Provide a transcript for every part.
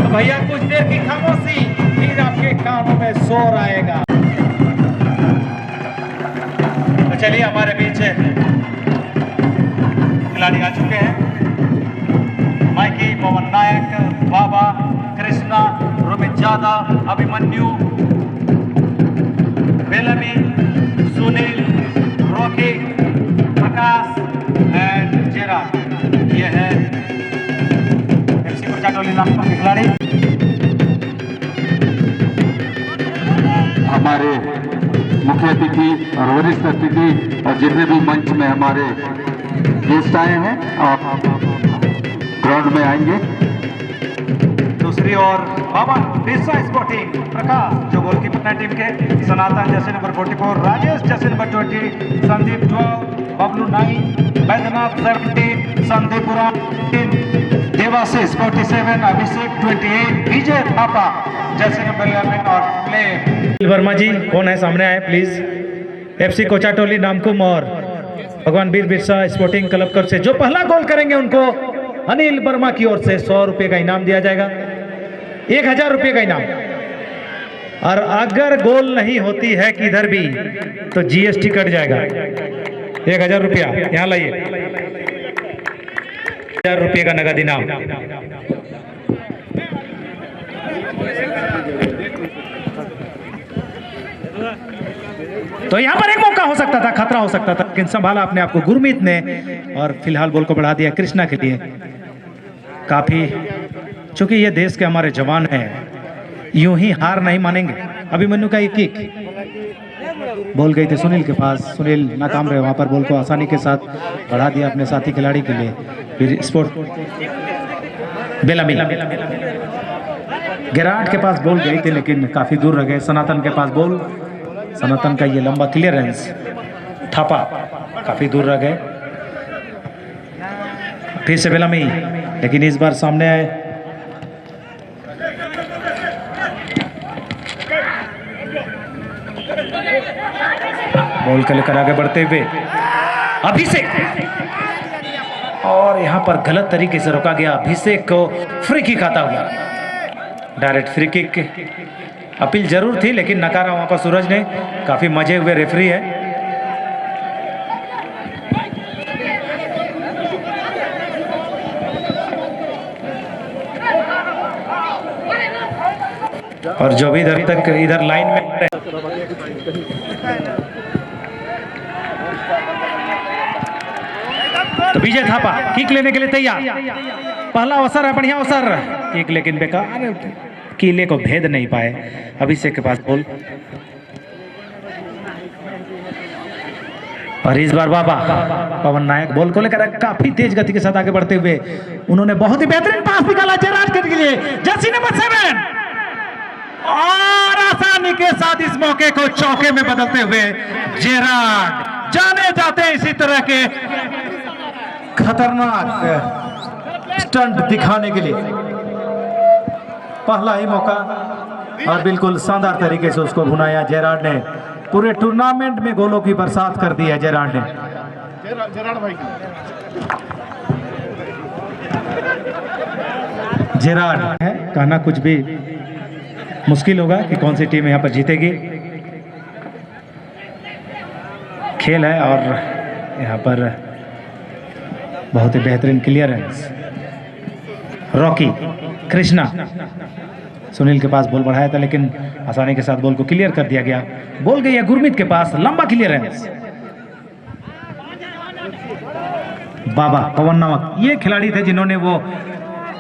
भैया कुछ देर की खामोशी, फिर आपके कानों में शोर आएगा। तो चलिए, हमारे बीच खिलाड़ी आ चुके हैं। Mikey, Pawan Nayak, Baba, Krishna, Romit Yadav, Abhimanyu, Bellamy, Sunil, Rocky, Prakash and जेरा। ये है एफसी कोचाटोली नाम के खिलाड़ी। हमारे मुख्य अतिथि और वरिष्ठ अतिथि और जितने भी मंच में हमारे गेस्ट आए हैं, आप ग्राउंड में आएंगे। दूसरी ओर बाबा बिरसा स्पोर्टिंग प्रकाश, जो गोलकीपर टीम के, सनातन जैसे नंबर 44, राजेश जैसे नंबर 20, संदीप 12, बबलू 9, बैद्यनाथ 17, संदीप पुरा 10, देवाशीष 47, अभिषेक 28, विजय थापा जैसे नंबर 11 और प्ले वर्मा जी कौन है, सामने आए प्लीज। एफसी कोचाटोली नामकुम और भगवान वीर बिरसा स्पोर्टिंग क्लब कर से जो पहला गोल करेंगे उनको अनिल वर्मा की ओर से 100 रुपए का इनाम दिया जाएगा, 1000 रुपए का इनाम। और अगर गोल नहीं होती है किधर भी तो जीएसटी कट जाएगा। 1000 रुपया यहाँ लाइए, 1000 रुपये का नगद इनाम। तो यहाँ पर एक मौका हो सकता था, खतरा हो सकता था, लेकिन संभाला अपने आप को गुरमीत ने और फिलहाल बॉल को बढ़ा दिया कृष्णा के लिए। काफी, चूंकि ये देश के हमारे जवान हैं, यूं ही हार नहीं मानेंगे। अभिमन्यु का एक किक बॉल गई थी सुनील के पास, सुनील नाकाम रहे, वहां पर बॉल को आसानी के साथ बढ़ा दिया अपने साथी खिलाड़ी के लिए। फिर स्पोर्ट बेलामी, गिराट के पास बॉल गई थी लेकिन काफी दूर रह गए। सनातन के पास बॉल, सनातन का ये लंबा क्लियरेंस, थापा काफी दूर रह गए। फिर से बेलामी, लेकिन इस बार सामने आए। बॉल को लेकर आगे बढ़ते हुए अभिषेक, और यहां पर गलत तरीके से रोका गया। अभिषेक को फ्री किक आता हुआ, डायरेक्ट फ्री किक अपील जरूर थी लेकिन नकारा वहां पर सूरज ने। काफी मजे हुए रेफरी है। और जो भी इधर तक इधर लाइन में तो विजय थापा किक लेने के लिए तैयार। पहला अवसर है, बढ़िया अवसर, किक लेकिन बेकार, किले को भेद नहीं पाए। अभिषेक के पास बॉल, और इस बार बाबा पवन नायक बॉल को लेकर काफी तेज गति के साथ आगे बढ़ते हुए उन्होंने बहुत ही बेहतरीन पास निकाला जेराड के लिए, जर्सी नंबर 7, और आसानी के साथ इस मौके को चौके में बदलते हुए जेराड जाने जाते हैं इसी तरह के खतरनाक स्टंट दिखाने के लिए। पहला ही मौका और बिल्कुल शानदार तरीके से उसको भुनाया जेराड ने। पूरे टूर्नामेंट में गोलों की बरसात कर दी है जेराड ने। जेराड है, कहना कुछ भी मुश्किल होगा कि कौन सी टीम यहाँ पर जीतेगी। खेल है और यहाँ पर बहुत ही बेहतरीन क्लियरेंस। रॉकी, कृष्णा, सुनील के पास बॉल बढ़ाया था लेकिन आसानी के साथ बॉल को क्लियर कर दिया गया। बॉल गई है गुरमीत के पास, लंबा क्लियरेंस। बाबा पवन नामक ये खिलाड़ी थे जिन्होंने वो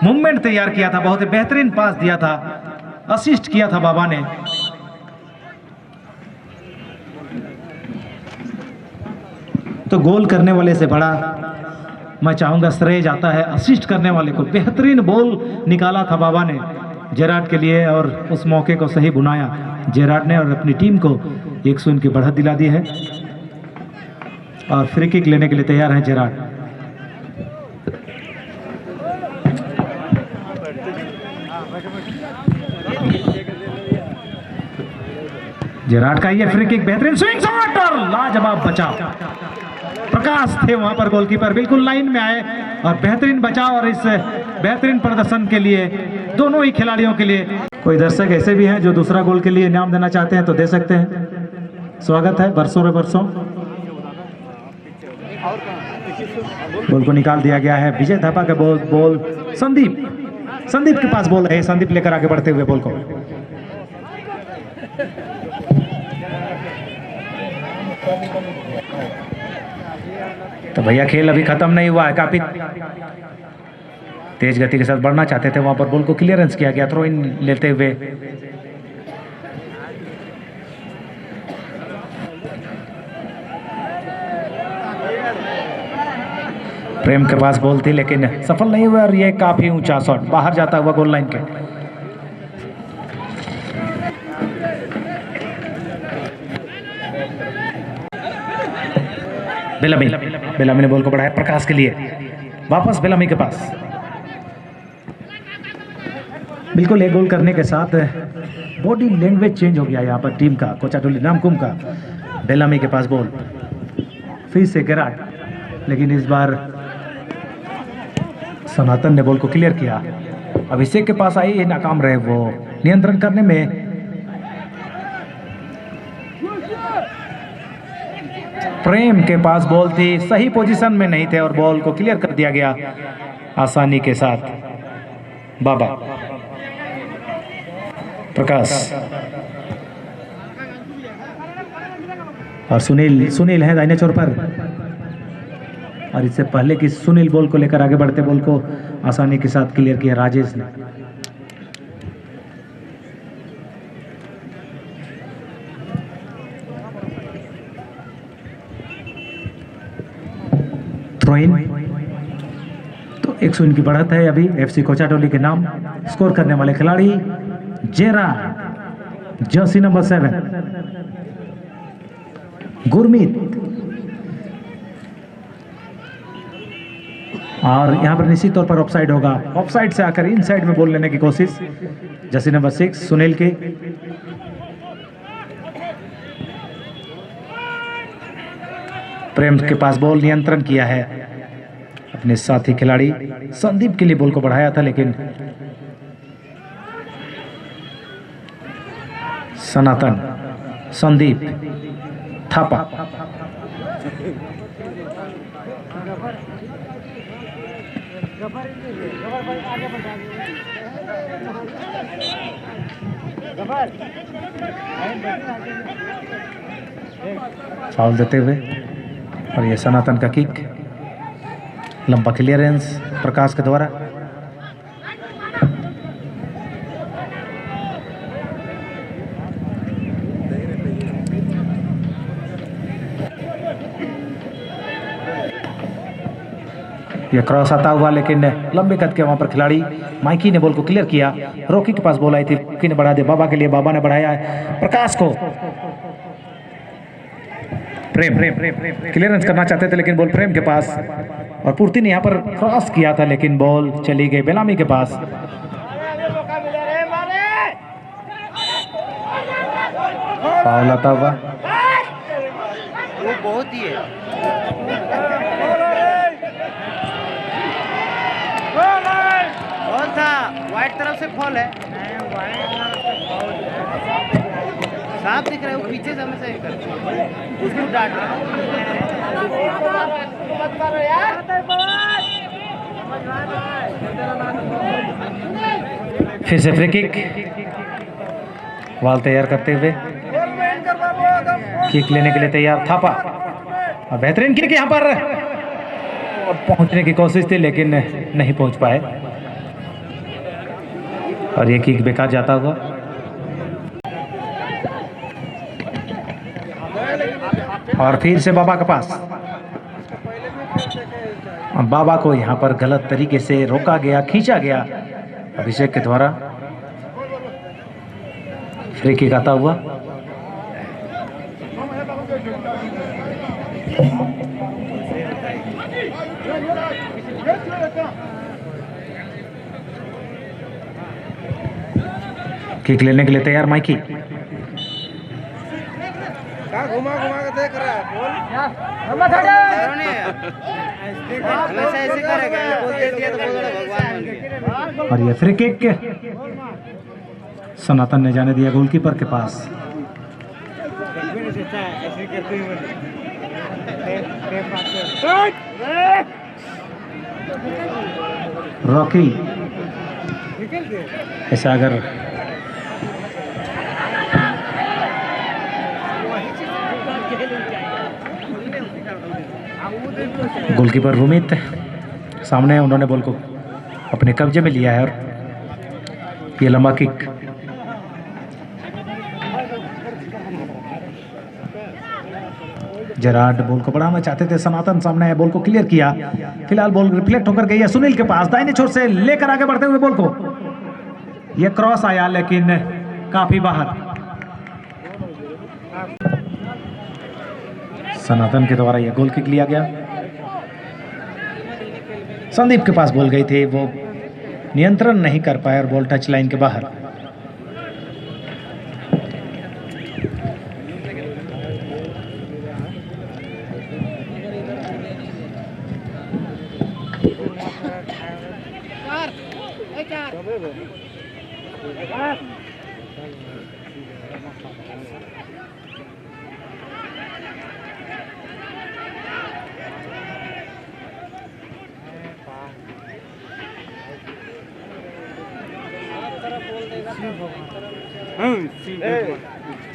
मूवमेंट तैयार किया था, बहुत ही बेहतरीन पास दिया था, असिस्ट किया था बाबा ने। तो गोल करने वाले से बड़ा मैं चाहूंगा श्रेय जाता है असिस्ट करने वाले को। बेहतरीन बॉल निकाला था बाबा ने जेराड के लिए और उस मौके को सही बुनाया। जेराड ने और अपनी टीम को 1-0 की बढ़त दिला दी है और फ्री किक लेने के लिए तैयार है जेराड। जेराड का ये फ्री किक, बेहतरीन स्विंग शॉट और लाजवाब बचाव। प्रकाश थे वहां पर, गोलकीपर बिल्कुल लाइन में आए और बेहतरीन बचाव और इस बेहतरीन प्रदर्शन के लिए दोनों ही खिलाड़ियों के लिए। कोई दर्शक ऐसे भी हैं जो दूसरा गोल के लिए इनाम देना चाहते हैं तो दे सकते हैं, स्वागत है बरसों रे बरसों। गोल को निकाल दिया गया है, विजय थापा का बॉल संदीप के पास बॉल है, संदीप लेकर आगे बढ़ते हुए बॉल को। तो भैया खेल अभी खत्म नहीं हुआ है, काफी तेज गति के साथ बढ़ना चाहते थे, वहां पर बॉल को क्लियरेंस किया गया थ्रो इन लेते हुए। प्रेम के पास बॉल थी लेकिन सफल नहीं हुआ और ये काफी ऊंचा शॉट बाहर जाता हुआ गोल लाइन के। बेलामी ने बॉल को बढ़ाया प्रकाश के लिए, वापस बेलामी के पास। बिल्कुल एक गोल करने के साथ बॉडी लैंग्वेज चेंज हो गया यहाँ पर टीम का, कोचाटोली नामकुम का। बेलामी के पास बॉल, फिर से गेराड, लेकिन इस बार सनातन ने बॉल को क्लियर किया। अभिषेक के पास आई, नाकाम रहे वो नियंत्रण करने में। प्रेम के पास बॉल थी, सही पोजीशन में नहीं थे और बॉल को क्लियर कर दिया गया आसानी के साथ। बाबा प्रकाश और सुनील है दाहिने छोर पर, और इससे पहले कि सुनील बॉल को लेकर आगे बढ़ते, बॉल को आसानी के साथ क्लियर किया राजेश ने। थ्रो-इन, तो 100 की बढ़त है अभी एफसी कोचाटोली के नाम। स्कोर करने वाले खिलाड़ी जेरा, जर्सी नंबर 7 गुरमीत, और यहां पर निश्चित तौर पर ऑफसाइड होगा। ऑफसाइड से आकर इनसाइड में बॉल लेने की कोशिश जर्सी नंबर 6 सुनील की। प्रेम के पास बॉल नियंत्रण किया है अपने साथी खिलाड़ी संदीप के लिए, बॉल को बढ़ाया था लेकिन सनातन, संदीप थापा, फाउल देते हुए, और ये सनातन का किक, लंबा क्लियरेंस प्रकाश के द्वारा। ये क्रॉस आता हुआ लेकिन लंबे कद के वहां पर खिलाड़ी माइकी ने बॉल को क्लियर किया। रॉकी के पास बॉल आई थी, रॉकी ने बढ़ा दिया बाबा के लिए, बाबा ने बढ़ाया है प्रकाश को। प्रेम क्लियरेंस करना चाहते थे लेकिन बॉल प्रेम के पास, और पूर्ति ने यहाँ पर क्रॉस किया था लेकिन बॉल चली गई बेलामी के पास। फाउल आता हुआ, बहुत ही है। कौन था? वाइट तरफ से फॉल है, साफ दिख रहा है, वो पीछे से हमें सही कर उसको डांट रहा है। फिर से फ्री किक, बॉल तैयार करते हुए किक लेने के लिए तैयार थापा, और बेहतरीन किक यहाँ पर, और पहुंचने की कोशिश थी लेकिन नहीं पहुंच पाए, और ये किक बेकार जाता हुआ। और फिर से बाबा के पास, बाबा को यहाँ पर गलत तरीके से रोका गया, खींचा गया अभिषेक के द्वारा। फ्री किक आता हुआ। किक लेने के लिए तैयार माइकी। घुमा के देख रहा है बोल हमेशा ऐसे करेगा बोल दे दिया तो बोल भगवान बन गया। और ये फ्री किक सनातन ने जाने दिया गोलकीपर के पास। रॉकी ऐसा अगर गोलकीपर रुमित सामने, उन्होंने बॉल को अपने कब्जे में लिया है और ये लंबा किक। जेरार्ड बॉल को बढ़ाना चाहते थे, सनातन सामने है, बॉल को क्लियर किया। फिलहाल बॉल रिफ्लेक्ट होकर गई है सुनील के पास, दाहिने छोर से लेकर आगे बढ़ते हुए बॉल को, ये क्रॉस आया लेकिन काफी बाहर। सनातन के द्वारा यह गोल किक लिया गया। संदीप के पास बॉल गई थी, वो नियंत्रण नहीं कर पाया और बॉल टच लाइन के बाहर।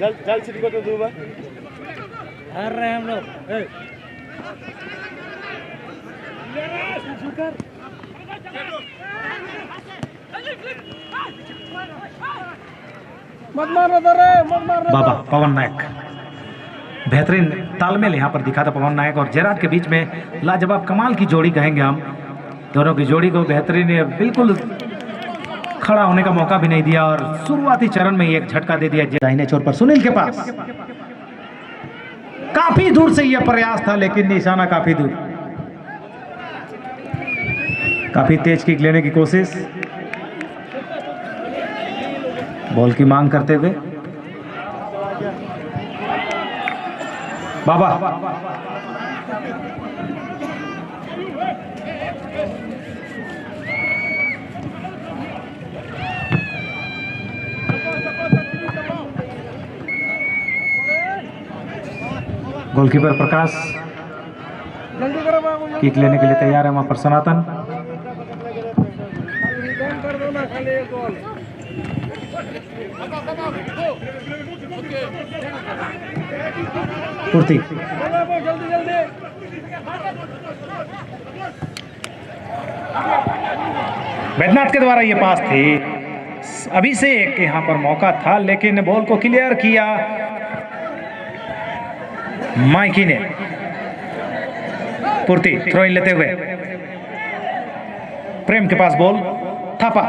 जल सिटी को तो दूबा हार रहे हम लोग। बाबा पवन नायक, बेहतरीन तालमेल यहाँ पर दिखा था पवन नायक और जेरार्ड के बीच में लाजवाब कमाल की जोड़ी कहेंगे हम। दोनों की जोड़ी को बेहतरीन, बिल्कुल खड़ा होने का मौका भी नहीं दिया और शुरुआती चरण में ही एक झटका दे दिया। दाहिने छोर पर सुनील के पास, काफी दूर से यह प्रयास था लेकिन निशाना काफी दूर। काफी तेज किक लेने की कोशिश, बॉल की मांग करते हुए बाबा गोलकीपर प्रकाश किक लेने के लिए तैयार है वहां पर सनातन। पूर्ति बैद्यनाथ के द्वारा ये पास थी, अभिषेक यहाँ पर मौका था लेकिन बॉल को क्लियर किया माइकी ने। पूर्ति थ्रो इन लेते हुए प्रेम के पास बॉल, थापा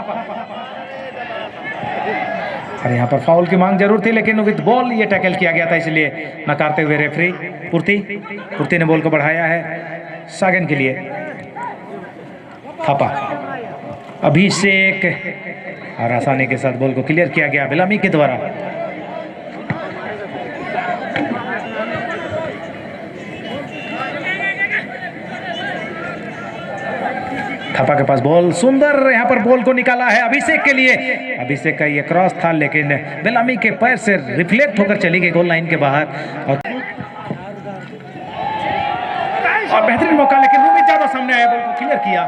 और यहाँ पर फाउल की मांग जरूर थी लेकिन विद बॉल ये टैकल किया गया था, इसलिए नकारते हुए रेफरी। पूर्ति ने बॉल को बढ़ाया है सागन के लिए। थापा, अभिषेक और आसानी के साथ बॉल को क्लियर किया गया बिलामी के द्वारा। थापा के पास बॉल, सुंदर यहाँ पर बॉल को निकाला है अभिषेक के लिए। अभिषेक का ये क्रॉस था लेकिन बेलामी के पैर से रिफ्लेक्ट होकर चली गई गोल लाइन के बाहर और बेहतरीन मौका लेकिन रूमित यादव सामने आया, बॉल को क्लियर किया।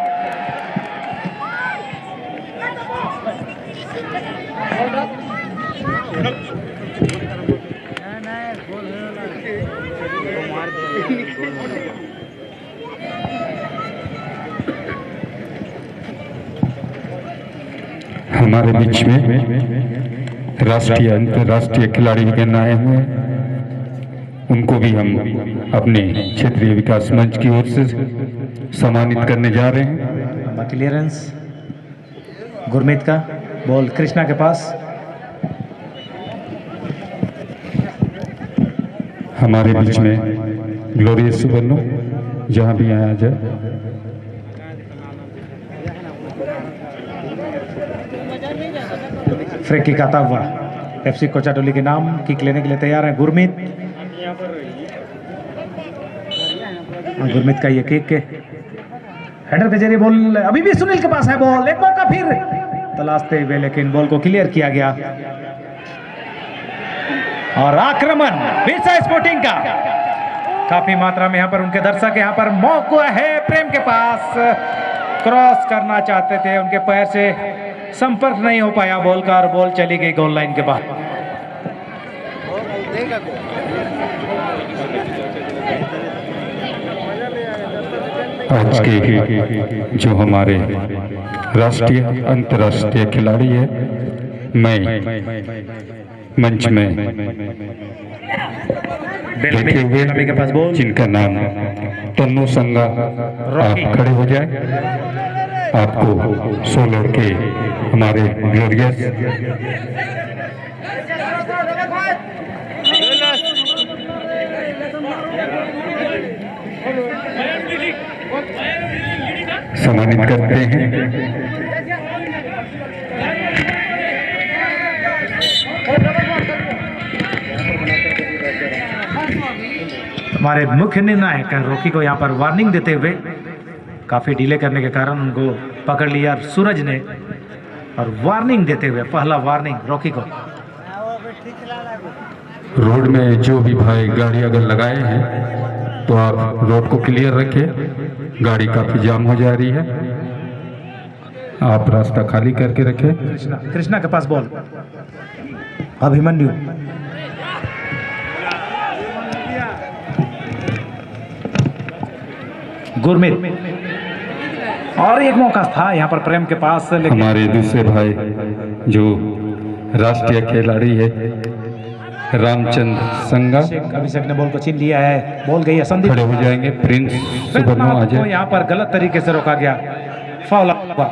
हमारे बीच में राष्ट्रीय अंतर्राष्ट्रीय खिलाड़ी भी आए हुए हैं, उनको भी हम अपने क्षेत्रीय विकास मंच की ओर से सम्मानित करने जा रहे हैं। क्लियरेंस गुरमीत का, बॉल कृष्णा के पास। हमारे बीच में ग्लोरियस सुबर्णो जहाँ भी आया जाए। फ्री किक आता हुआ एफसी कोचाटोली के नाम किक लेने के लिए तैयार है गुरमीत। गुरमीत का ये किक हेडर के जरिए बॉल अभी भी सुनील के पास है। बॉल एक मौका फिर तलाशते हुए, लेकिन बॉल को क्लियर किया गया। और आक्रमण बिरसा स्पोर्टिंग का काफी मात्रा में यहाँ पर उनके दर्शक यहाँ पर मौका है प्रेम के पास, क्रॉस करना चाहते थे, उनके पैर से संपर्क नहीं हो पाया बॉल का और बॉल चली गई गोल लाइन के बाद। आज के जो हमारे राष्ट्रीय अंतर्राष्ट्रीय खिलाड़ी है, मैं मंच में बैठे हुए के पास बॉल, जिनका नाम तन्नू संगा, आप खड़े हो जाए। आपको 100 लड़के हमारे ग्लोरियस सम्मानित करते हैं। हमारे मुख्य निर्णायक रॉकी को यहाँ पर वार्निंग देते हुए, काफी डिले करने के कारण उनको पकड़ लिया सूरज ने, और वार्निंग देते हुए पहला वार्निंग रॉकी को। रोड में जो भी भाई गाड़ी अगर लगाए हैं तो आप रोड को क्लियर रखें, गाड़ी काफी जाम हो जा रही है, आप रास्ता खाली करके रखें। कृष्णा के पास बॉल, अभिमन्यु गुरमीत, और एक मौका था यहाँ पर प्रेम के पास, लेकिन हमारे दूसरे भाई जो राष्ट्रीय खिलाड़ी है रामचंद्र संगा, अभिषेक ने बॉल को छीन लिया है। बॉल गई है संदीप, खड़े हो जाएंगे। प्रिंस सुबर्णो आ जाए। यहाँ पर गलत तरीके से रोका गया, फाउल हुआ।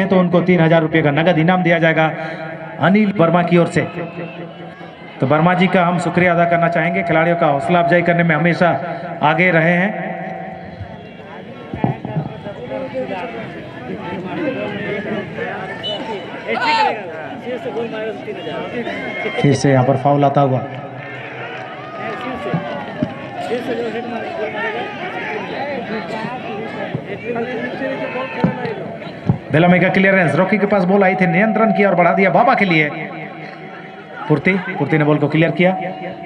तो उनको 3000 रुपये का नगद इनाम दिया जाएगा अनिल वर्मा की ओर से। तो वर्मा जी का हम शुक्रिया अदा करना चाहेंगे, खिलाड़ियों का हौसला अफजाई करने में हमेशा आगे रहे हैं। फिर से यहाँ पर फाउल आता हुआ, बेलामी का क्लियरेंस, रॉकी के पास बॉल आई थी, नियंत्रण किया और बढ़ा दिया बाबा के लिए। पुर्ती ने बॉल को क्लियर किया।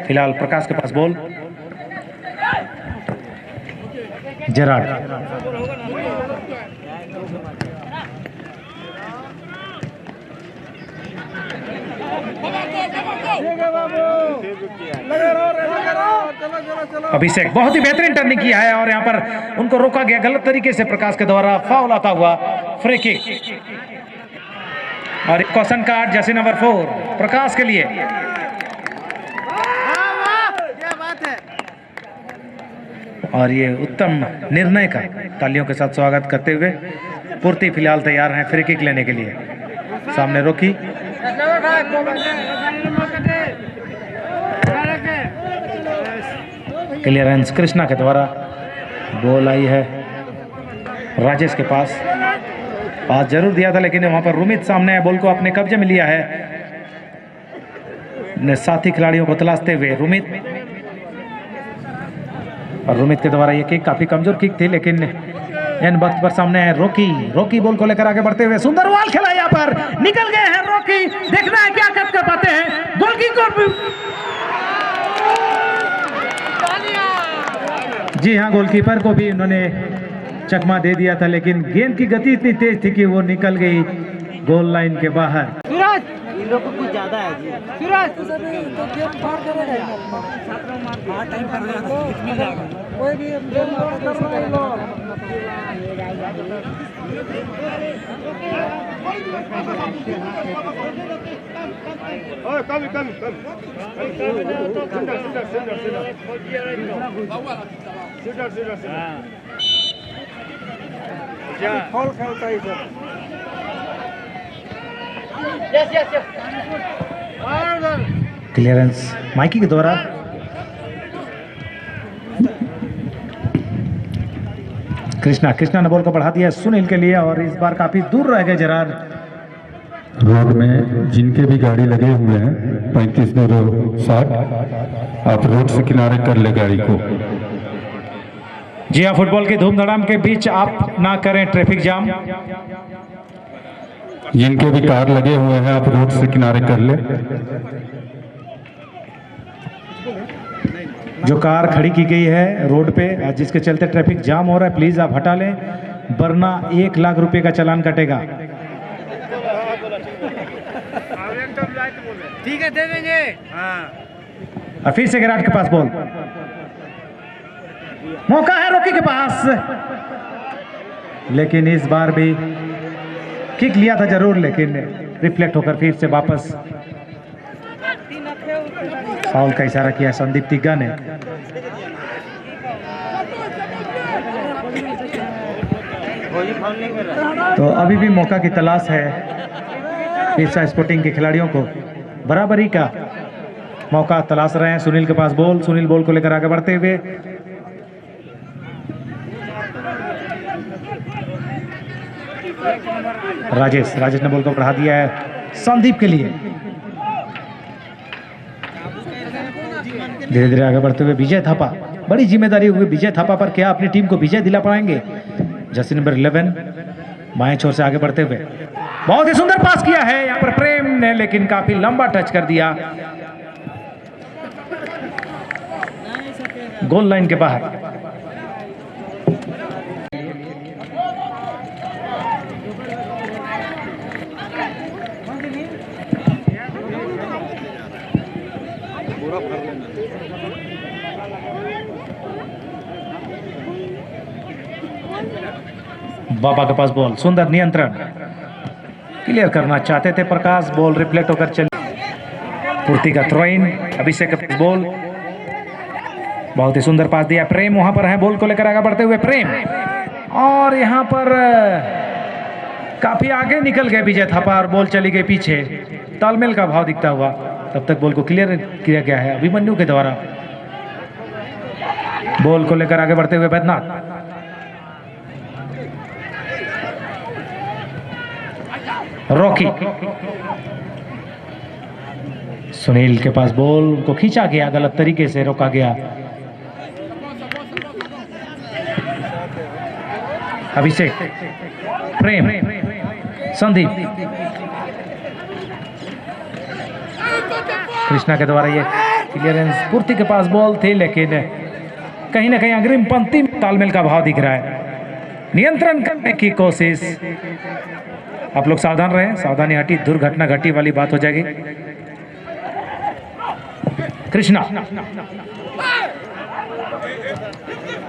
फिलहाल प्रकाश के पास बॉल, जेरार्ड अभिषेक बहुत ही बेहतरीन टर्निंग किया है और यहाँ पर उनको रोका गया गलत तरीके से प्रकाश के द्वारा। फाउल आता हुआ, फ्री किक और क्वेश्चन कार्ड जर्सी नंबर 4 प्रकाश के लिए। और ये उत्तम निर्णय का तालियों के साथ स्वागत करते हुए पूर्ति फिलहाल तैयार हैं फ्री किक लेने के लिए। सामने रोकी, क्लियरेंस कृष्णा के द्वारा, बॉल आई है राजेश के पास जरूर दिया था, लेकिन वहां पर रुमित सामने है, बॉल को अपने कब्जे में लिया है। ने साथी खिलाड़ियों को तलाशते हुए रुमित, और रुमित के द्वारा ये किक काफी कमजोर किक थी, लेकिन इन वक्त पर सामने है रोकी बॉल को लेकर आगे बढ़ते हुए सुंदर बॉल खेला, यहाँ पर निकल गए हैं रोकी। देखना है क्या कर पाते हैं गोलकीपर। जी हाँ, गोलकीपर को भी उन्होंने चकमा दे दिया था, लेकिन गेंद की गति इतनी तेज थी कि वो निकल गई गोल लाइन के बाहर। लोग को कुछ ज्यादा है जी। सूरज तो गेम पार करेगा, हां टाइम कर रहा है, कोई भी गेम कर रहा है लोग। ओए कम सीधा फॉल खेलता है इधर। क्लियरेंस माइकी के द्वारा। कृष्णा ने बॉल को बढ़ा दिया सुनील के लिए और इस बार काफी दूर रह गए जेरार्ड। रोड में जिनके भी गाड़ी लगे हुए हैं 35-60, आप रोड से किनारे कर ले गाड़ी को। जी हाँ, फुटबॉल की धूमधड़ाम के बीच आप ना करें ट्रैफिक जाम। जिनके भी कार लगे हुए हैं आप रोड से किनारे कर ले। जो कार खड़ी की गई है रोड पे जिसके चलते ट्रैफिक जाम हो रहा है, प्लीज आप हटा लें, वरना 1 लाख रुपए का चालान कटेगा। ठीक है, दे देंगे। और फिर से गेरार्ड के पास बॉल, मौका है रॉकी के पास, लेकिन इस बार भी किक लिया था जरूर, लेकिन रिफ्लेक्ट होकर फिर से वापस फाउल का इशारा किया संदीप तिग्गा ने। तो अभी भी मौका की तलाश है ईर्षा स्पोर्टिंग के खिलाड़ियों को, बराबरी का मौका तलाश रहे हैं। सुनील के पास बॉल, सुनील बॉल को लेकर आगे बढ़ते हुए, राजेश ने बॉल को बढ़ा दिया है संदीप के लिए। धीरे धीरे आगे बढ़ते हुए विजय थापा, बड़ी जिम्मेदारी हुई विजय थापा पर, क्या अपनी टीम को विजय दिला पाएंगे? जर्सी नंबर 11 बाएं छोर से आगे बढ़ते हुए बहुत ही सुंदर पास किया है यहाँ पर प्रेम ने, लेकिन काफी लंबा टच कर दिया गोल लाइन के बाहर। बाबा के पास बॉल, सुंदर नियंत्रण, क्लियर करना चाहते थे प्रकाश, बॉल रिफ्लेक्ट होकर चली। पूर्ति का थ्रो इन, अभिषेक के पास बॉल, बहुत ही सुंदर पास दिया प्रेम, वहां पर है बॉल को लेकर आगे बढ़ते हुए प्रेम, और यहां पर काफी आगे निकल गए विजय थापा और बॉल चली गई पीछे। तालमेल का भाव दिखता हुआ तब तक बॉल को क्लियर किया गया है अभिमन्यु के द्वारा। बॉल को लेकर आगे बढ़ते हुए बैद्यनाथ, रॉकी, सुनील के पास बॉल को खींचा गया, गलत तरीके से रोका गया। अभिषेक, प्रेम, संदीप, कृष्णा के द्वारा ये क्लियरेंस। पूर्ति के पास बॉल थी, लेकिन कहीं ना कहीं अग्रिम पंक्ति में तालमेल का भाव दिख रहा है, नियंत्रण करने की कोशिश। आप लोग सावधान रहें, सावधानी हटी दुर्घटना घटी वाली बात हो जाएगी। कृष्णा,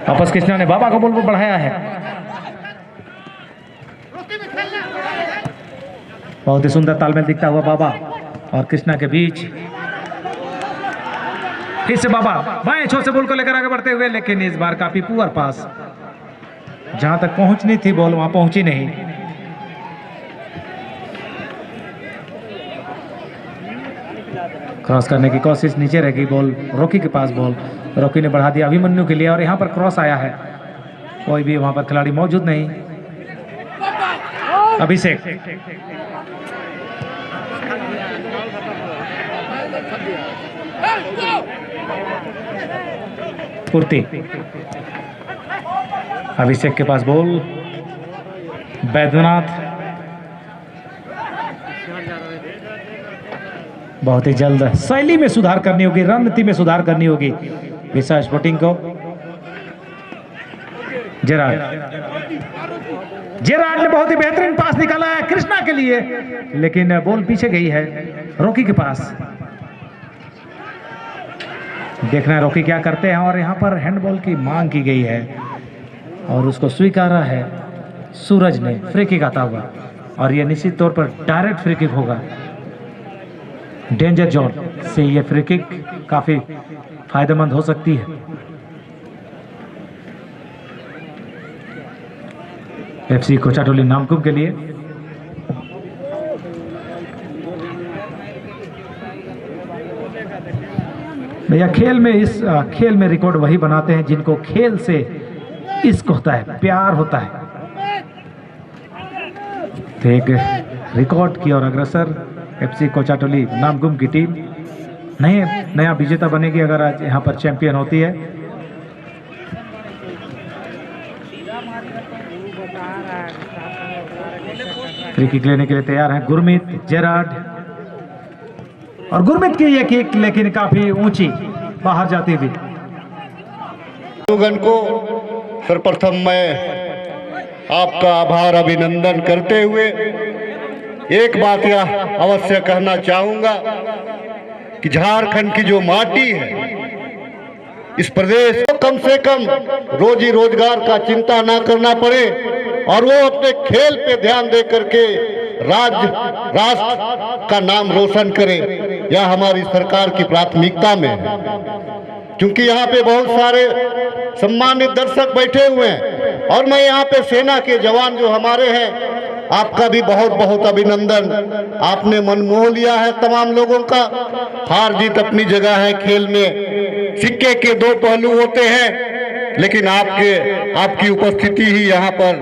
वापस कृष्णा ने बाबा को बॉल को बढ़ाया है, बहुत ही सुंदर तालमेल दिखता हुआ बाबा और कृष्णा के बीच। फिर से बाबा बाएं छोर से बॉल को लेकर आगे बढ़ते हुए, लेकिन इस बार काफी पुअर पास, जहां तक पहुंचनी थी बॉल वहां पहुंची नहीं। क्रॉस करने की कोशिश, नीचे रह गई बॉल, रॉकी के पास बॉल, रॉकी ने बढ़ा दिया अभिमन्यु के लिए, और यहां पर क्रॉस आया है, कोई भी वहां पर खिलाड़ी मौजूद नहीं। अभिषेक, पूर्ति, अभिषेक के पास बॉल, बैद्यनाथ, बहुत ही जल्द शैली में सुधार करनी होगी, रणनीति में सुधार करनी होगी ईर्षा स्पोर्टिंग को। जेरार्ड ने बहुत ही बेहतरीन पास निकाला है कृष्णा के लिए, लेकिन बॉल पीछे गई है रॉकी के पास। देखना है रॉकी क्या करते हैं, और यहाँ पर हैंडबॉल की मांग की गई है और उसको स्वीकारा है सूरज ने फ्री किक आता हुआ, और यह निश्चित तौर पर डायरेक्ट फ्री किक होगा। डेंजर जोन से ये फ्री किक काफी फायदेमंद हो सकती है। FC कोचाटोली नामकुम के लिए। भैया खेल में रिकॉर्ड वही बनाते हैं जिनको खेल से इश्क होता है, प्यार होता है। तो एक रिकॉर्ड की ओर अग्रसर FC कोचाटोली नामकुम की टीम नया विजेता बनेगी अगर आज यहाँ पर चैंपियन होती है। फ्री किक लेने के लिए तैयार हैं गुरमीत, जेराड, और गुरमीत की ये किक लेकिन काफी ऊंची बाहर जाती हुई। को सर्वप्रथम मैं आपका आभार अभिनंदन करते हुए एक बात यह अवश्य कहना चाहूंगा कि झारखंड की जो माटी है, इस प्रदेश को कम से कम रोजी रोजगार का चिंता ना करना पड़े और वो अपने खेल पे ध्यान दे करके राष्ट्र का नाम रोशन करे, यह हमारी सरकार की प्राथमिकता में है। क्योंकि यहाँ पे बहुत सारे सम्मानित दर्शक बैठे हुए हैं और मैं यहाँ पे सेना के जवान जो हमारे हैं, आपका भी बहुत बहुत अभिनंदन। आपने मन मोह लिया है तमाम लोगों का। हार जीत अपनी जगह है, खेल में सिक्के के दो पहलू होते हैं, लेकिन आपकी उपस्थिति ही यहाँ पर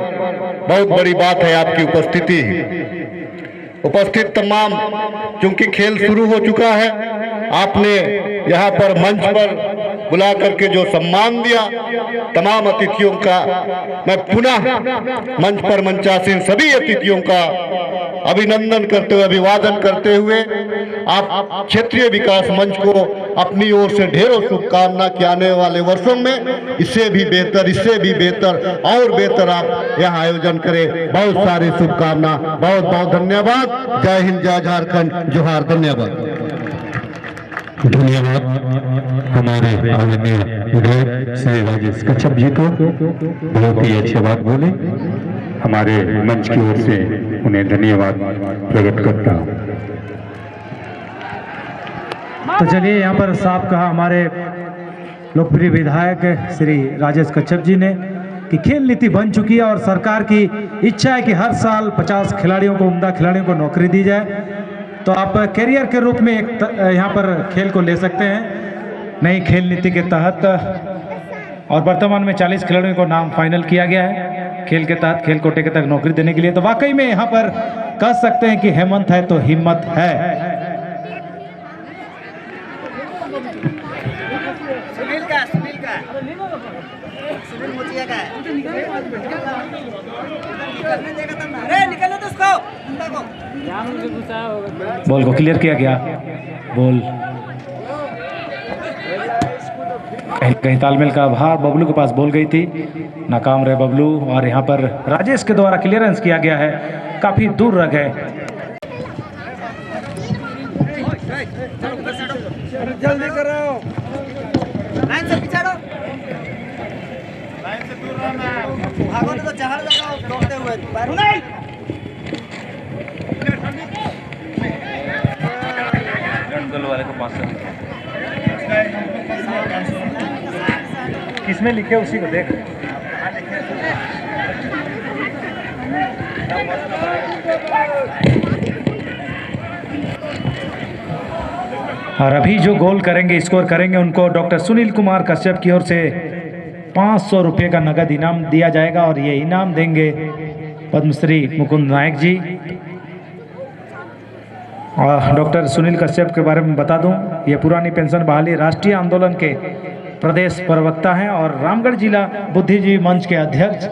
बहुत बड़ी बात है। आपकी उपस्थिति ही उपस्थित तमाम, क्योंकि खेल शुरू हो चुका है, आपने यहाँ पर मंच पर बुला करके जो सम्मान दिया तमाम अतिथियों का, मैं पुनः मंच पर मंचासीन सभी अतिथियों का अभिनंदन करते हुए, अभिवादन करते हुए आप क्षेत्रीय विकास मंच को अपनी ओर से ढेरों शुभकामना कि आने वाले वर्षों में इससे भी बेहतर और बेहतर आप यहाँ आयोजन करें। बहुत सारी शुभकामना, बहुत बहुत धन्यवाद। जय हिंद, जय झारखंड, जोहार। धन्यवाद। धन्यवाद हमारे आदरणीय विधायक श्री राजेश कच्छप जी को, बहुत ही अच्छी बात बोले। हमारे मंच की ओर से उन्हें धन्यवाद प्रकट करता हूँ। तो चलिए, यहाँ पर साफ कहा हमारे लोकप्रिय विधायक श्री राजेश कच्छप जी ने कि खेल नीति बन चुकी है और सरकार की इच्छा है कि हर साल 50 खिलाड़ियों को, उम्दा खिलाड़ियों को नौकरी दी जाए। तो आप कैरियर के रूप में यहाँ पर खेल को ले सकते हैं नई खेल नीति के तहत। और वर्तमान में 40 खिलाड़ियों को नाम फाइनल किया गया है खेल के तहत, खेल कोटे के तहत नौकरी देने के लिए। तो वाकई में यहाँ पर कह सकते हैं कि हेमंत है तो हिम्मत है। बॉल को क्लियर किया गया, बॉल कहीं तालमेल का अभाव, बबलू के पास बॉल गई थी, नाकाम रहे बबलू। और यहाँ पर राजेश के द्वारा क्लियरेंस किया गया है, काफी दूर रह गए। जल्दी करो, लाइन से पिछाड़ो, लाइन से दूर रहना, भागो नहीं तो चढ़ जाओ दौड़ते हुए। वाले को पास किसमें लिखे उसी को देख। और अभी जो गोल करेंगे, स्कोर करेंगे, उनको डॉक्टर सुनील कुमार कश्यप की ओर से 500 रुपये का नगद इनाम दिया जाएगा। और ये इनाम देंगे पद्मश्री मुकुंद नायक जी। और डॉक्टर सुनील कश्यप के बारे में बता दूं, ये पुरानी पेंशन बहाली राष्ट्रीय आंदोलन के प्रदेश प्रवक्ता हैं और रामगढ़ जिला बुद्धिजीवी मंच के अध्यक्ष।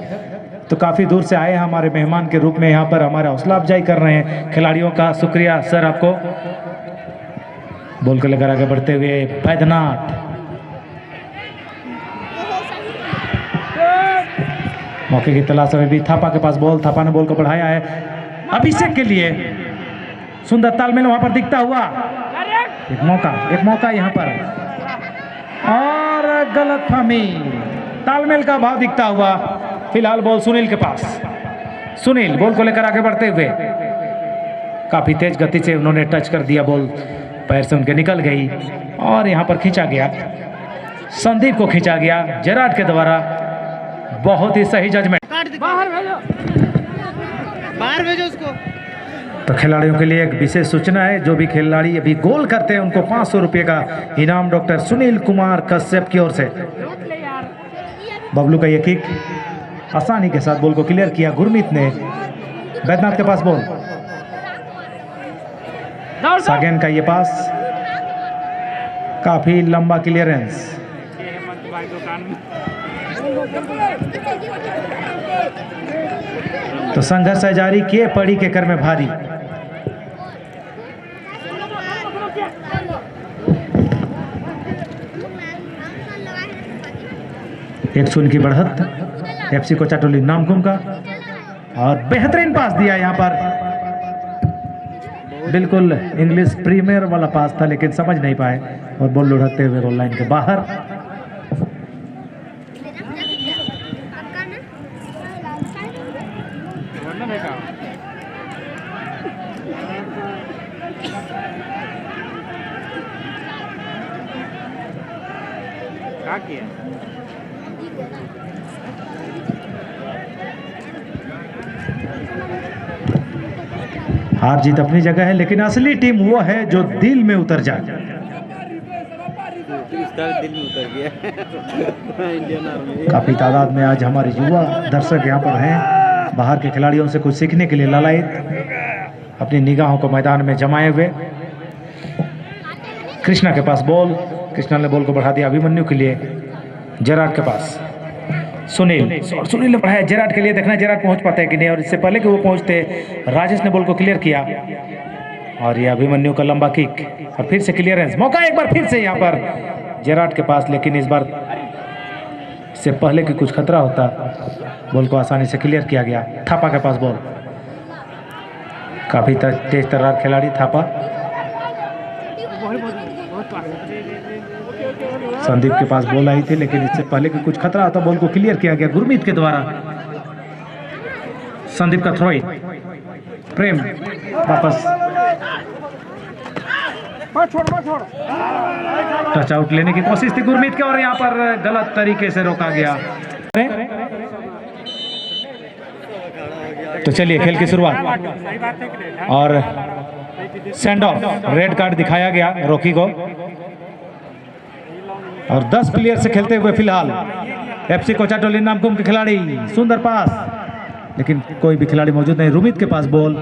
तो काफ़ी दूर से आए हैं हमारे मेहमान के रूप में, यहाँ पर हमारा हौसला अफजाई कर रहे हैं खिलाड़ियों का। शुक्रिया सर आपको। बॉल को लेकर आगे बढ़ते हुए बैद्यनाथ, मौके की तलाश में भी थापा के पास बॉल, थापा ने बॉल को बढ़ाया है अभिषेक के लिए। सुंदर तालमेल वहां पर दिखता हुआ, एक मौका यहाँ पर, और गलतफहमी, तालमेल का भाव दिखता हुआ। फिलहाल बॉल सुनील के पास, सुनील बॉल को लेकर आगे बढ़ते हुए, काफी तेज गति से उन्होंने टच कर दिया, बॉल पैर से उनके निकल गई और यहाँ पर खींचा गया, संदीप को खींचा गया जेराड के द्वारा। बहुत ही सही जजमेंट। बाहर भेजो उसको। तो खिलाड़ियों के लिए एक विशेष सूचना है, जो भी खिलाड़ी अभी गोल करते हैं उनको 500 रुपये का इनाम डॉक्टर सुनील कुमार कश्यप की ओर से। बबलू का ये किक आसानी के साथ बॉल को क्लियर किया गुरमीत ने। बैद्यनाथ के पास बॉल, सागेन का ये पास, काफी लंबा क्लियरेंस। तो संघर्ष है जारी, के पड़ी के कर में भारी। एक शून्य की बढ़त एफसी कोचाटोली नामकुम का, और बेहतरीन पास दिया यहाँ पर। बिल्कुल इंग्लिश प्रीमियर वाला पास था, लेकिन समझ नहीं पाए और बॉल लुढ़कते हुए गोल लाइन के बाहर। हार जीत अपनी जगह है, लेकिन असली टीम वो है जो दिल में उतर जाए। दिल में उतर गया इंडियन आर्मी। काफी तादाद में आज हमारे युवा दर्शक यहाँ पर हैं, बाहर के खिलाड़ियों से कुछ सीखने के लिए लालायित, अपनी निगाहों को मैदान में जमाए हुए। कृष्णा के पास बॉल, कृष्णा ने बॉल को बढ़ा दिया अभिमन्यु के लिए। जेराट के पास सुनील, और सुनील ने बढ़ाया जेराट के लिए। देखना जेराट पहुंच पाते हैं कि नहीं, और इससे पहले कि वो पहुंचते राजेश ने बॉल को क्लियर किया, और ये अभिमन्यु का लंबा किक, और फिर से क्लियरेंस। मौका एक बार फिर से यहाँ पर जेराट के पास, लेकिन इस बार से पहले कि कुछ खतरा होता, बॉल को आसानी से क्लियर किया गया। थापा के पास बॉल, काफी तेज तर्रार खिलाड़ी थापा। संदीप के पास बॉल आई थी, लेकिन इससे पहले कि कुछ खतरा होता, बॉल को क्लियर किया गया गुरमीत के द्वारा। संदीप का थ्रो इन, प्रेम वापस, टच आउट लेने की कोशिश थी गुरमीत के, और यहाँ पर गलत तरीके से रोका गया। तो चलिए खेल की शुरुआत, और सेंड ऑफ, रेड कार्ड दिखाया गया रॉकी को, और 10 प्लेयर से खेलते हुए फिलहाल एफसी कोचाटोली नामकुम के खिलाड़ी। सुंदर पास, लेकिन कोई भी खिलाड़ी मौजूद नहीं। रुमित के पास बॉल,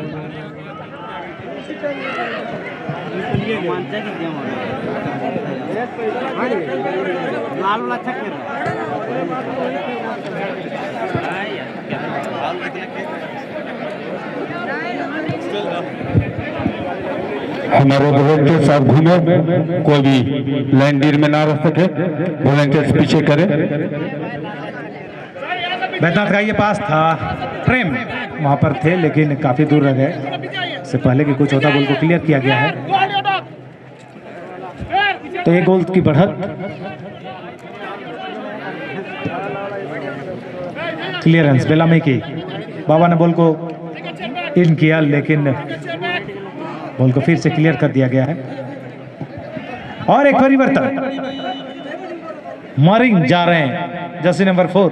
हमारे वॉलंटियर्स आप घूमे, कोई भी लाइन डीर में ना रह सके, वॉलंटियर्स पीछे करें। बैद्यनाथ का ये पास था, प्रेम वहां पर थे लेकिन काफी दूर रह गए। इससे पहले कि कुछ होता, गोल को क्लियर किया गया है। तो ये गोल की बढ़त, क्लियरेंस बेलामी की, बाबा ने बॉल को इन किया, लेकिन बॉल को फिर से क्लियर कर दिया गया है। और एक परिवर्तन, मरिंग जा रहे हैं, जर्सी नंबर 4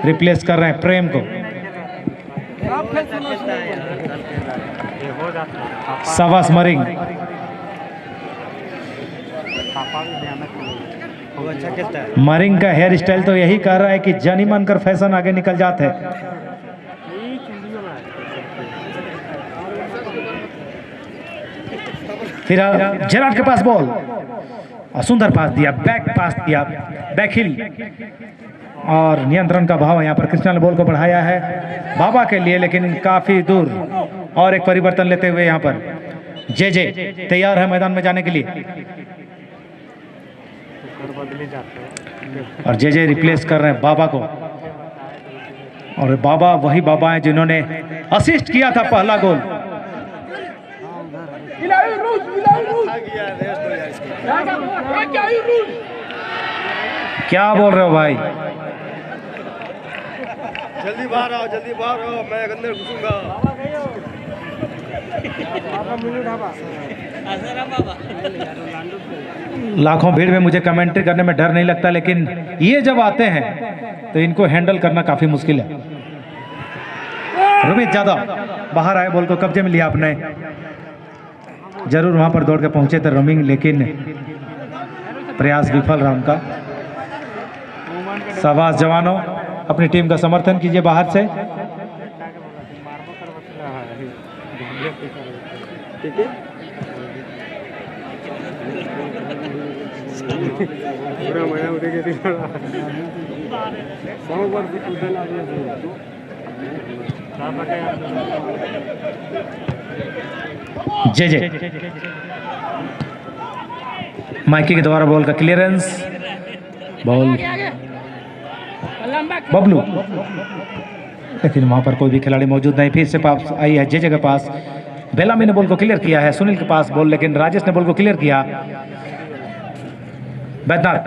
रिप्लेस कर रहे हैं प्रेम को। सवास मरिंग, मरिंग का हेयर स्टाइल तो यही कह रहा है कि जानी मानकर फैशन आगे निकल जाते हैं। फिर जेराट के पास बॉल, और सुंदर पास दिया, बैक पास दिया, बैक हिल, और नियंत्रण का भाव यहाँ पर कृष्णा ने बॉल को बढ़ाया है बाबा के लिए, लेकिन काफी दूर। और एक परिवर्तन लेते हुए यहाँ पर जे तैयार है मैदान में जाने के लिए, और जे रिप्लेस कर रहे हैं बाबा को। और बाबा वही बाबा हैं जिन्होंने असिस्ट किया था पहला गोल। क्या बोल रहे हो भाई? जल्दी बाहर आओ, जल्दी बाहर आओ, मैं अंदर घुसूंगा। लाखों भीड़ में मुझे कमेंट्री करने में डर नहीं लगता, लेकिन ये जब आते हैं तो इनको हैंडल करना काफी मुश्किल है। रोमित यादव बाहर आए, बॉल को कब्जे में लिया आपने। जरूर वहां पर दौड़ के पहुंचे थे रोमिंग, लेकिन प्रयास विफल रहा उनका। शाबाश जवानों, अपनी टीम का समर्थन कीजिए बाहर से। जे माइकी के द्वारा बॉल का क्लियरेंस, बॉल बबलू, लेकिन वहां पर कोई भी खिलाड़ी मौजूद नहीं। फिर से पास आई है जे के पास, बेलामी ने बॉल को क्लियर किया है, सुनील के पास बॉल, लेकिन राजेश ने बॉल को क्लियर किया। बैद्यनाथ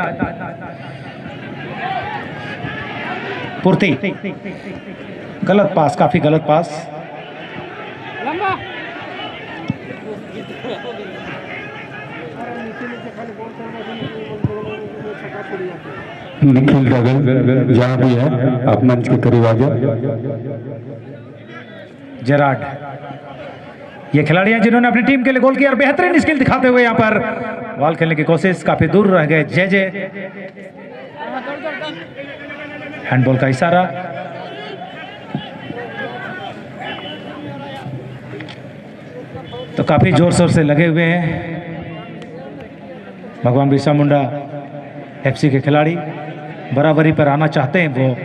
पूर्ति, गलत पास, काफी गलत पास। निखिल डगल जहाँ भी है आप मंच के करीब आ जाओ। जेराड, ये खिलाड़ी हैं जिन्होंने अपनी टीम के लिए गोल किया और बेहतरीन स्किल दिखाते हुए यहाँ पर बॉल खेलने की कोशिश, काफी दूर रह गए जे। हैंडबॉल का इशारा। तो काफी जोर शोर से लगे हुए हैं भगवान बिरसा मुंडा एफसी के खिलाड़ी, बराबरी पर आना चाहते हैं वो।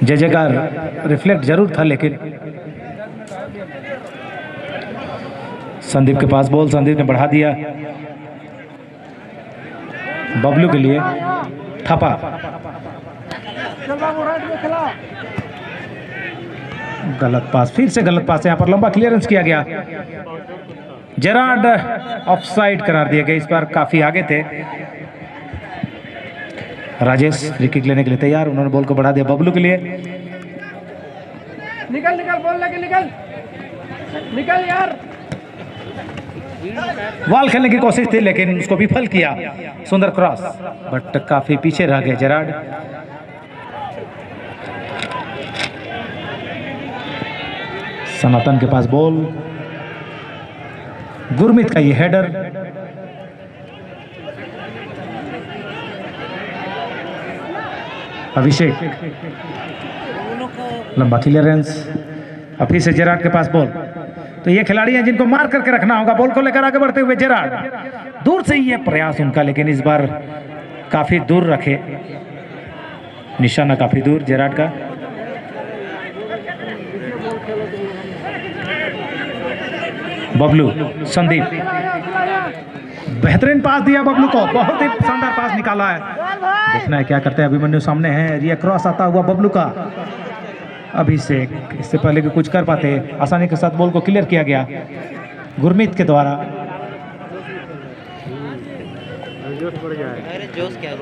जे का रिफ्लेक्ट जरूर था, लेकिन संदीप के पास बॉल, संदीप ने बढ़ा दिया बबलू के लिए। थपा, गलत पास, फिर से गलत पास, यहाँ पर लंबा क्लियरेंस किया गया। जेराड ऑफसाइड करार दिए गए, इस बार काफी आगे थे। राजेश फ्री किक लेने के लिए तैयार, उन्होंने बॉल को बढ़ा दिया बबलू के लिए। निकल निकल बॉल लेके निकल निकल यार। बॉल खेलने की कोशिश थी, लेकिन उसको विफल किया। सुंदर क्रॉस, बट काफी पीछे रह गए जेराड। सनातन के पास बॉल, गुरमीत का ये हेडर, अभिषेक लंबा क्लियरेंस, अभी से जेराड के पास बॉल। तो ये खिलाड़ी हैं जिनको मार करके रखना होगा। बॉल को लेकर आगे बढ़ते हुए जेराड, दूर से ही ये प्रयास उनका, लेकिन इस बार काफी दूर रखे, निशाना काफी दूर जेराड का। बबलू, संदीप, बेहतरीन पास दिया बबलू को, बहुत ही शानदार पास निकाला है। देखना है क्या करते हैं अभिमन्यु, सामने है ये क्रॉस आता हुआ बबलू का। अभिषेक इससे पहले कि कुछ कर पाते, आसानी के साथ बॉल को क्लियर किया गया गुरमीत के द्वारा।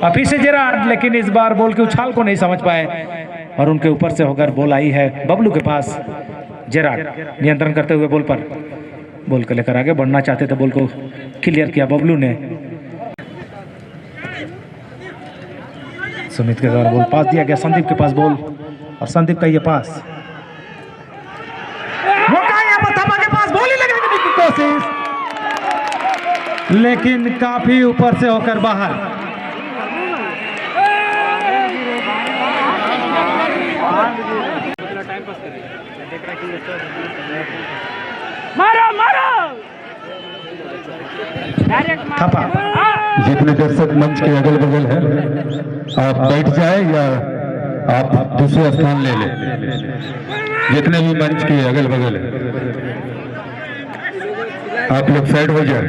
अभी से जेराड, लेकिन इस बार बॉल के उछाल को नहीं समझ पाए और उनके ऊपर से होकर बॉल आई है बबलू के पास। जेराड नियंत्रण करते हुए बॉल पर, बॉल को लेकर आगे बढ़ना चाहते थे, बॉल को क्लियर किया बबलू ने। सुमित के द्वारा बॉल पास दिया गया संदीप के पास बॉल, और संदीप का ये पास, मौका यहाँ पर थपा के पास, बॉल ही लगने की कोशिश, लेकिन काफी ऊपर से होकर बाहर। मारो मारो, थपा। जितने दर्शक मंच के अगल बगल हैं आप बैठ जाए या आप दूसरा स्थान ले लें। जितने भी मंच के अगल बगल हैं आप लोग साइड हो जाए।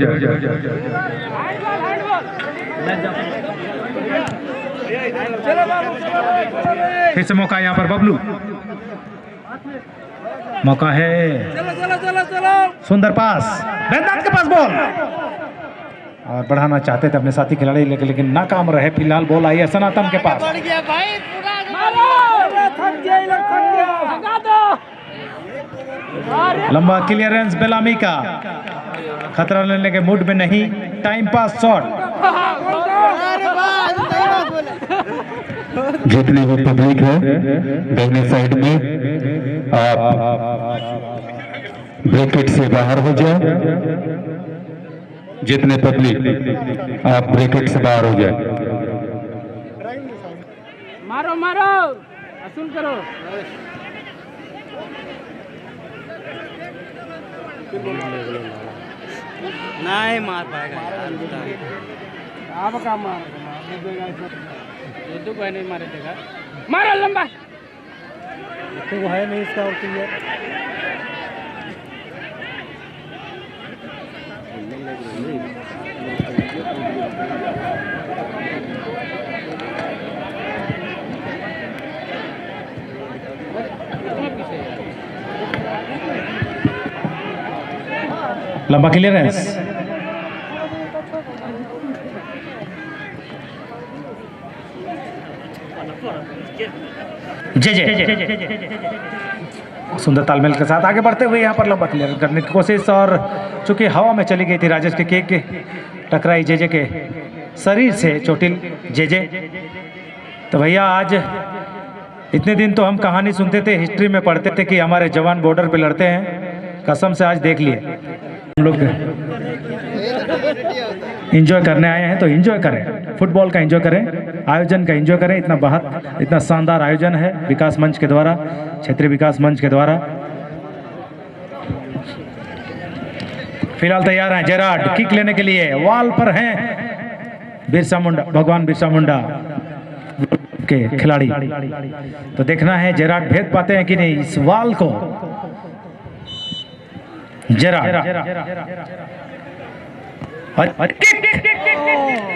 फिर से मौका यहाँ पर बबलू, मौका है, सुंदर पास, बैद्यनाथ के पास बॉल, और बढ़ाना चाहते थे अपने साथी खिलाड़ी लेकिन नाकाम रहे। फिलहाल बॉल आई है सनातन के पास। लंबा क्लियरेंस बेलामी का, खतरा लेने के मूड में नहीं, टाइम पास शॉट। जितनी वो पब्लिक है दोनों साइड में, आप ब्रैकेट से बाहर हो जाए। जितने पब्लिक आप ब्रैकेट से बाहर हो जाए। मारो मारो, असूल करो। नहीं मार पाएगा आप का मार दो को नहीं मारे देगा। मारो लंबा तो वो है नहीं इसका और क्लियर। लंबा क्लियरेंस, सुंदर तालमेल के साथ आगे बढ़ते हुए यहाँ पर लंबा क्लियर करने की कोशिश, और चूंकि हवा में चली गई थी राजेश के केक के टकराई जेजे के शरीर से, चोटिल जेजे। तो भैया आज इतने दिन तो हम कहानी सुनते थे, हिस्ट्री में पढ़ते थे कि हमारे जवान बॉर्डर पे लड़ते हैं, कसम से आज देख लिए। हम लोग एंजॉय करने आए हैं तो एंजॉय करें, फुटबॉल का एंजॉय करें, आयोजन का एंजॉय करें। इतना शानदार आयोजन है विकास मंच के द्वारा, क्षेत्रीय विकास मंच के द्वारा। फिलहाल तैयार हैं जेराड किक लेने के लिए, वॉल पर हैं बिरसा मुंडा, भगवान बिरसा मुंडा के खिलाड़ी। तो देखना है जेराड भेद पाते हैं कि नहीं इस वॉल को।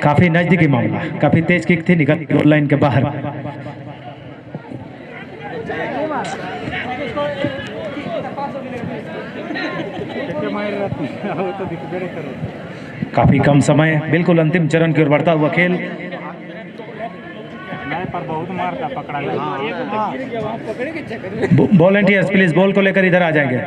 काफी नजदीकी मामला, काफी तेज किक थी, निकल गोल लाइन के बाहर। काफी कम समय, बिल्कुल अंतिम चरण की ओर बढ़ता हुआ खेल। वॉलंटियर्स प्लीज बॉल को लेकर इधर आ जाएंगे।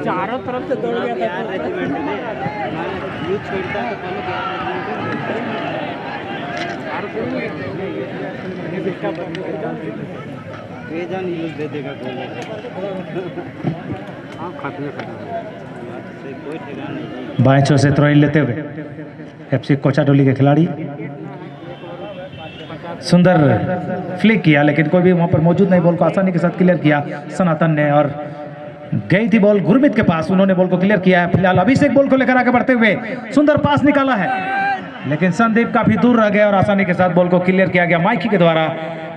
चारों तरफ से दौड़ गया बाएं छोर से थ्रो इन लेते हुए एफसी कोचाटोली के खिलाड़ी, सुंदर फ्लिक किया लेकिन कोई भी वहां पर मौजूद नहीं, बॉल को आसानी के साथ क्लियर किया सनातन ने, और गई थी बॉल गुरमीत के पास, उन्होंने बॉल को क्लियर किया है। फिलहाल अभिषेक बॉल को लेकर आगे बढ़ते हुए सुंदर पास निकाला है, लेकिन संदीप काफी दूर रह गया और आसानी के साथ बॉल को क्लियर किया गया माइकी के द्वारा।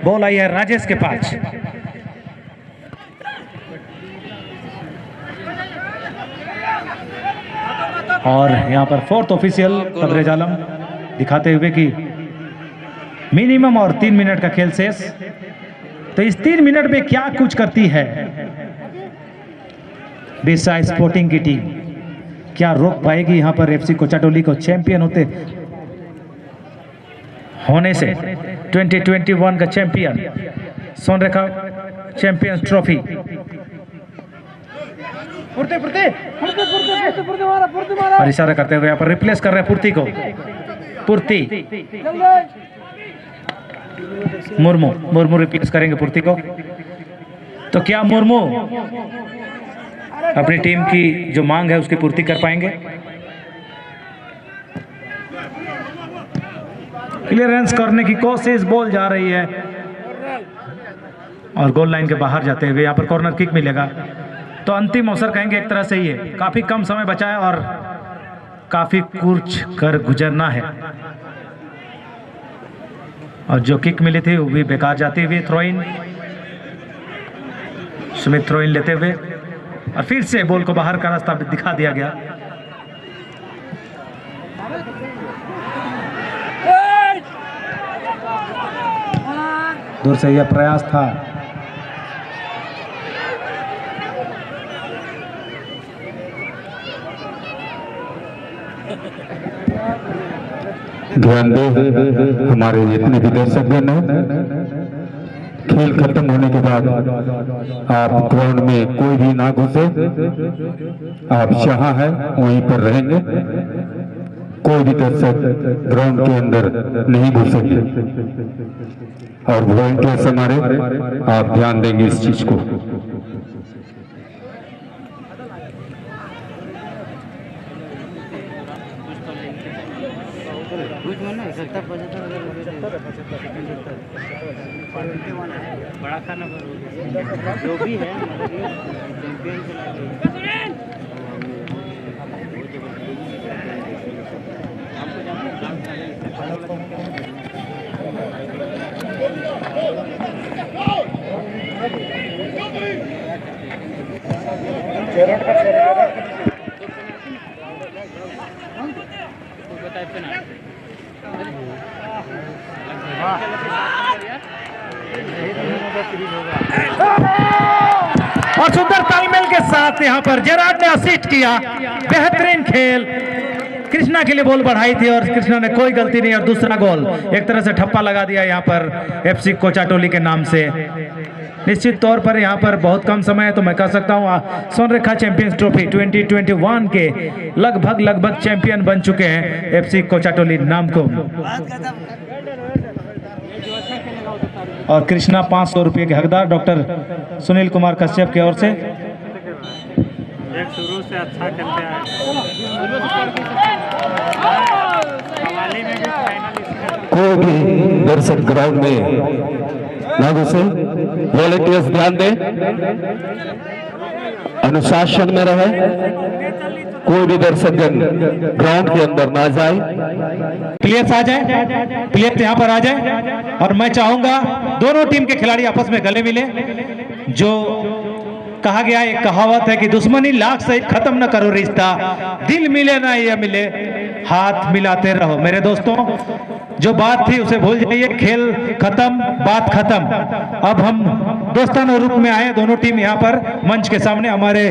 बॉल आई है राजेश के पास। और यहां पर फोर्थ ऑफिशियल तबरेज आलम दिखाते हुए कि मिनिमम और 3 मिनट का खेल शेष। तो इस 3 मिनट में क्या कुछ करती है बिरसा स्पोर्टिंग की टीम, क्या रोक पाएगी यहां पर एफसी कोचाटोली को चैंपियन होने से? 2021 का चैंपियन सोनरेखा चैंपियंस ट्रॉफी। और इशारा करते हुए यहाँ पर रिप्लेस कर रहे हैं पूर्ति को, पूर्ति मुर्मू रिप्लेस करेंगे पूर्ति को। तो क्या मुर्मू अपनी टीम की जो मांग है उसकी पूर्ति कर पाएंगे? क्लियरेंस करने की कोशिश, बॉल जा रही है और गोल लाइन के बाहर जाते हुए यहाँ पर कॉर्नर किक मिलेगा। तो अंतिम अवसर कहेंगे एक तरह से ही है, काफी कम समय बचा है और काफी कूच कर गुजरना है, और जो किक मिली थी वो भी बेकार जाती हुई। Throw in, Sumit throw in लेते हुए और फिर से बॉल को बाहर का रास्ता दिखा दिया गया। दूर से यह प्रयास था। ध्यान दो हमारे जितने भी दर्शकगण हैं, खेल खत्म होने के बाद आप ग्राउंड में कोई भी ना घुसे, आप जहां है वहीं पर रहेंगे। कोई भी दर्शक ग्राउंड के अंदर नहीं घुसेंगे और वॉलंटियर्स हमारे, आप ध्यान देंगे इस चीज को। बड़ा खाना जो भी है और सुंदर तालमेल के साथ यहाँ पर जेराड ने असिस्ट किया। बेहतरीन खेल, कृष्णा के लिए बॉल बढ़ाई थी और कृष्णा ने कोई गलती नहीं और दूसरा गोल एक तरह से ठप्पा लगा दिया यहाँ पर एफसी कोचाटोली के नाम से। निश्चित तौर पर यहाँ पर बहुत कम समय है तो मैं कह सकता हूँ स्वर्णरेखा चैंपियंस ट्रॉफी 2021 के लगभग चैंपियन बन चुके हैं एफसी कोचाटोली नाम को। और कृष्णा 500 रुपये के हकदार डॉक्टर सुनील कुमार कश्यप की ओर से। शुरू से अच्छा खेलते हैं, कोई भी दर्शक ग्राउंड में ना घुसे, वॉलंटियर्स ध्यान दें, अनुशासन में रहे, कोई भी दर्शकगण ग्राउंड के अंदर ना जाए। प्लेयर्स आ जाए, प्लेयर्स यहाँ पर आ जाए और मैं चाहूंगा दोनों टीम के खिलाड़ी आपस में गले मिले। जो कहा गया एक कहावत है कि दुश्मनी लाख से खत्म न करो रिश्ता, दिल मिले ना ये मिले, हाथ मिलाते रहो। मेरे दोस्तों, जो बात थी उसे भूल जाइए, खेल खत्म, बात खत्म। अब हम दोस्ताना रूप में आए, दोनों टीम यहाँ पर मंच के सामने हमारे